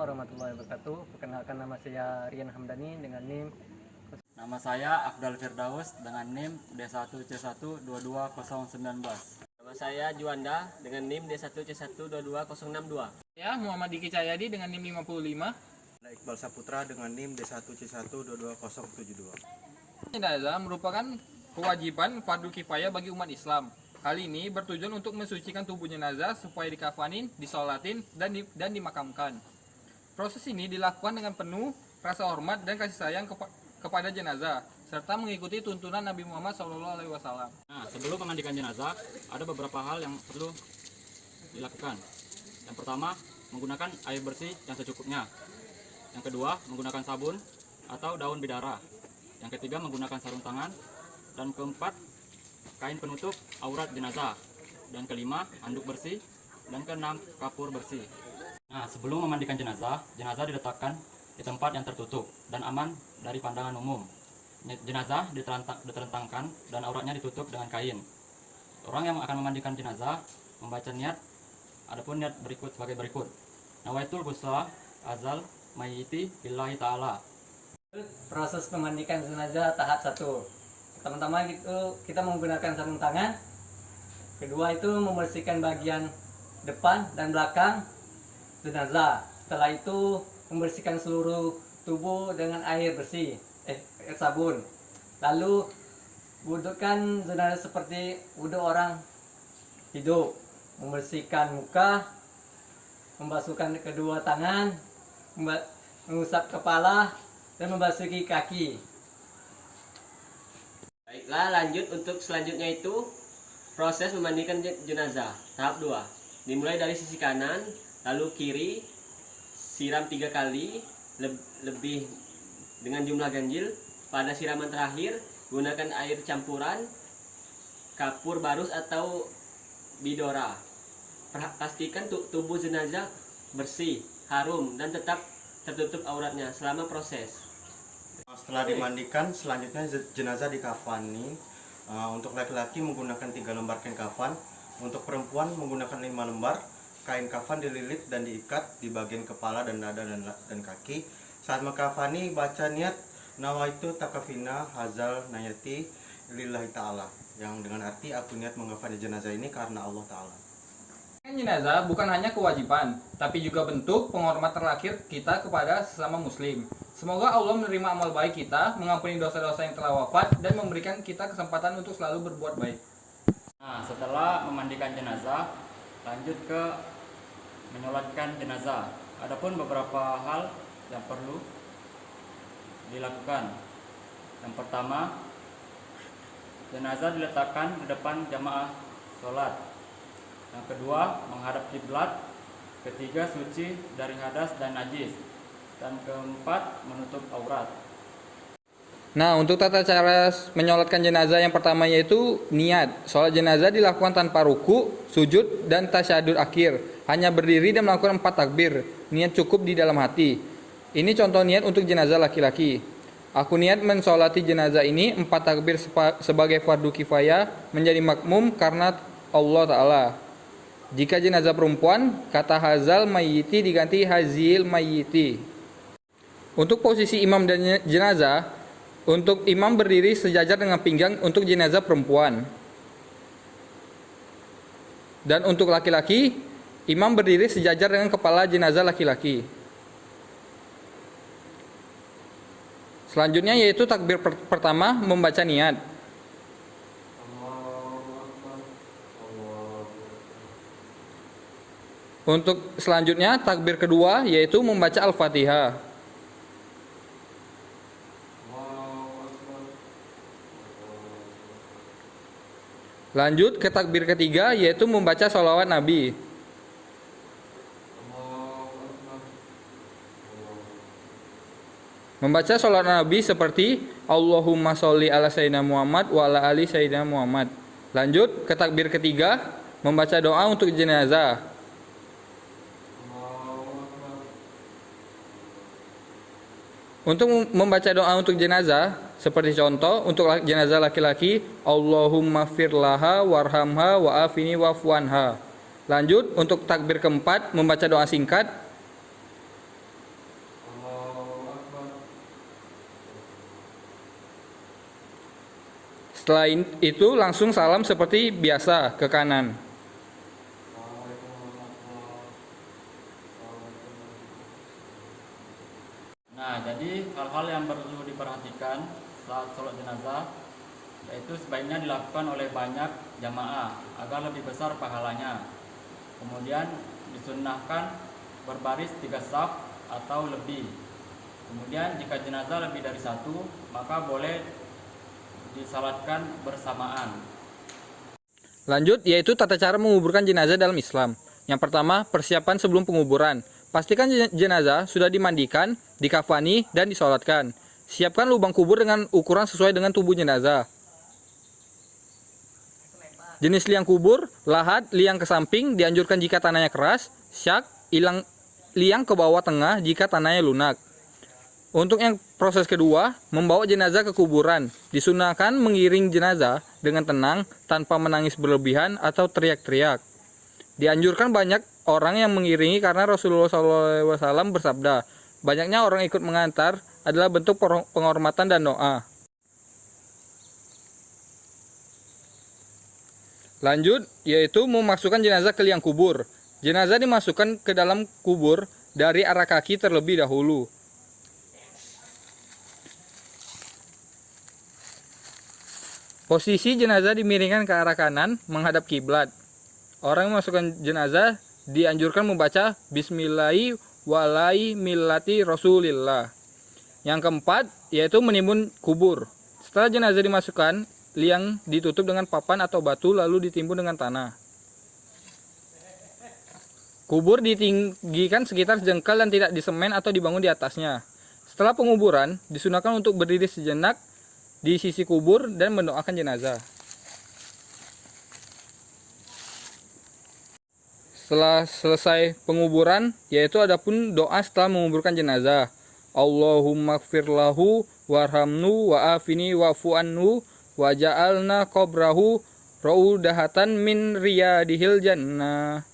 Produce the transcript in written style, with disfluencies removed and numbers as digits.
warahmatullahi wabarakatuh. Perkenalkan, nama saya Rian Hamdani dengan NIM. Nama saya Afdal Firdaus dengan NIM D1C1222019. Nama saya Juanda dengan NIM D1C1222062. Saya Muhammad Diki Cahyadi dengan NIM 55. Iqbal Saputra dengan NIM D1C1222072. Jenazah merupakan kewajiban fardu kifayah bagi umat Islam. Hal ini bertujuan untuk mensucikan tubuh jenazah supaya dikafanin, disolatin, dan dimakamkan. Proses ini dilakukan dengan penuh rasa hormat dan kasih sayang kepada jenazah, serta mengikuti tuntunan Nabi Muhammad SAW. Nah, sebelum memandikan jenazah, ada beberapa hal yang perlu dilakukan. Yang pertama, menggunakan air bersih yang secukupnya. Yang kedua, menggunakan sabun atau daun bidara. Yang ketiga, menggunakan sarung tangan. Dan keempat, kain penutup aurat jenazah. Dan kelima, handuk bersih. Dan keenam, kapur bersih. Nah, sebelum memandikan jenazah, jenazah diletakkan di tempat yang tertutup dan aman dari pandangan umum. Jenazah diterentangkan dan auratnya ditutup dengan kain. Orang yang akan memandikan jenazah membaca niat, adapun niat berikut sebagai berikut. Nawaitul ghusla azal mayyiti billahi ta'ala. Proses memandikan jenazah tahap 1. Pertama-tama itu kita menggunakan sarung tangan. Kedua itu membersihkan bagian depan dan belakang jenazah. Setelah itu membersihkan seluruh tubuh dengan air bersih, air sabun. Lalu wudhukan jenazah seperti wudhu orang hidup. Membersihkan muka, membasuhkan kedua tangan, mengusap kepala, dan membasuhi kaki. Baiklah, lanjut untuk selanjutnya itu proses memandikan jenazah tahap 2. Dimulai dari sisi kanan, lalu kiri, siram 3 kali lebih dengan jumlah ganjil. Pada siraman terakhir gunakan air campuran kapur barus atau bidora. Pastikan tubuh jenazah bersih, harum, dan tetap tertutup auratnya selama proses. Setelah dimandikan, selanjutnya jenazah dikafani. Untuk laki-laki menggunakan 3 lembar kain kafan. Untuk perempuan menggunakan 5 lembar. Kain kafan dililit dan diikat di bagian kepala dan dada dan kaki. Saat mengkafani, baca niat nawaitu takafina hazal nayati lillahi ta'ala, yang dengan arti aku niat mengkafani jenazah ini karena Allah Ta'ala. Jenazah bukan hanya kewajiban, tapi juga bentuk penghormatan terakhir kita kepada sesama muslim. Semoga Allah menerima amal baik kita, mengampuni dosa-dosa yang telah wafat, dan memberikan kita kesempatan untuk selalu berbuat baik. Nah, setelah memandikan jenazah, lanjut ke menyolatkan jenazah. Adapun beberapa hal yang perlu dilakukan. Yang pertama, jenazah diletakkan di depan jamaah sholat. Yang kedua, menghadap kiblat. Ketiga, suci dari hadas dan najis. Dan keempat, menutup aurat. Nah, untuk tata cara menyolatkan jenazah yang pertama yaitu niat. Sholat jenazah dilakukan tanpa ruku, sujud, dan tasyahud akhir. Hanya berdiri dan melakukan 4 takbir. Niat cukup di dalam hati. Ini contoh niat untuk jenazah laki-laki. Aku niat mensolati jenazah ini 4 takbir sebagai fardu kifayah menjadi makmum karena Allah Ta'ala. Jika jenazah perempuan, kata hazal mayyiti diganti hazil mayyiti. Untuk posisi imam dan jenazah, untuk imam berdiri sejajar dengan pinggang untuk jenazah perempuan. Dan untuk laki-laki, imam berdiri sejajar dengan kepala jenazah laki-laki. Selanjutnya yaitu takbir pertama membaca niat. Untuk selanjutnya takbir kedua yaitu membaca Al-Fatihah. Lanjut ke takbir ketiga yaitu membaca sholawat Nabi. Membaca sholawat Nabi seperti Allahumma sholli ala sayyidina Muhammad wa ala ali sayyidina Muhammad. Lanjut ke takbir ketiga membaca doa untuk jenazah. Untuk membaca doa untuk jenazah, seperti contoh untuk jenazah laki-laki, Allahumma firlaha warhamha wa'afini wa'fuanha. Lanjut untuk takbir keempat membaca doa singkat. Setelah itu langsung salam seperti biasa ke kanan. Nah, jadi hal-hal yang perlu diperhatikan saat sholat jenazah yaitu sebaiknya dilakukan oleh banyak jamaah agar lebih besar pahalanya. Kemudian disunnahkan berbaris 3 saf atau lebih. Kemudian jika jenazah lebih dari 1, maka boleh disalatkan bersamaan. Lanjut, yaitu tata cara menguburkan jenazah dalam Islam. Yang pertama, persiapan sebelum penguburan. Pastikan jenazah sudah dimandikan, dikafani, dan disolatkan. Siapkan lubang kubur dengan ukuran sesuai dengan tubuh jenazah. Jenis liang kubur, lahat, liang ke samping dianjurkan jika tanahnya keras, syak, liang ke bawah tengah jika tanahnya lunak. Untuk yang proses kedua, membawa jenazah ke kuburan. Disunahkan mengiring jenazah dengan tenang, tanpa menangis berlebihan atau teriak-teriak. Dianjurkan banyak orang yang mengiringi karena Rasulullah SAW bersabda, banyaknya orang ikut mengantar adalah bentuk penghormatan dan doa. Lanjut, yaitu memasukkan jenazah ke liang kubur. Jenazah dimasukkan ke dalam kubur dari arah kaki terlebih dahulu. Posisi jenazah dimiringkan ke arah kanan menghadap kiblat. Orang yang memasukkan jenazah dianjurkan membaca Bismillahi walai millati Rasulillah. Yang keempat, yaitu menimbun kubur. Setelah jenazah dimasukkan, liang ditutup dengan papan atau batu lalu ditimbun dengan tanah. Kubur ditinggikan sekitar sejengkal dan tidak disemen atau dibangun di atasnya. Setelah penguburan, disunahkan untuk berdiri sejenak di sisi kubur dan mendoakan jenazah. Setelah selesai penguburan, yaitu adapun doa setelah menguburkan jenazah. Allahumma gfirlahu warhamnu wa'afini wa'fu anhu wa ja'alna qabrahu raudahatan min riyadihil jannah.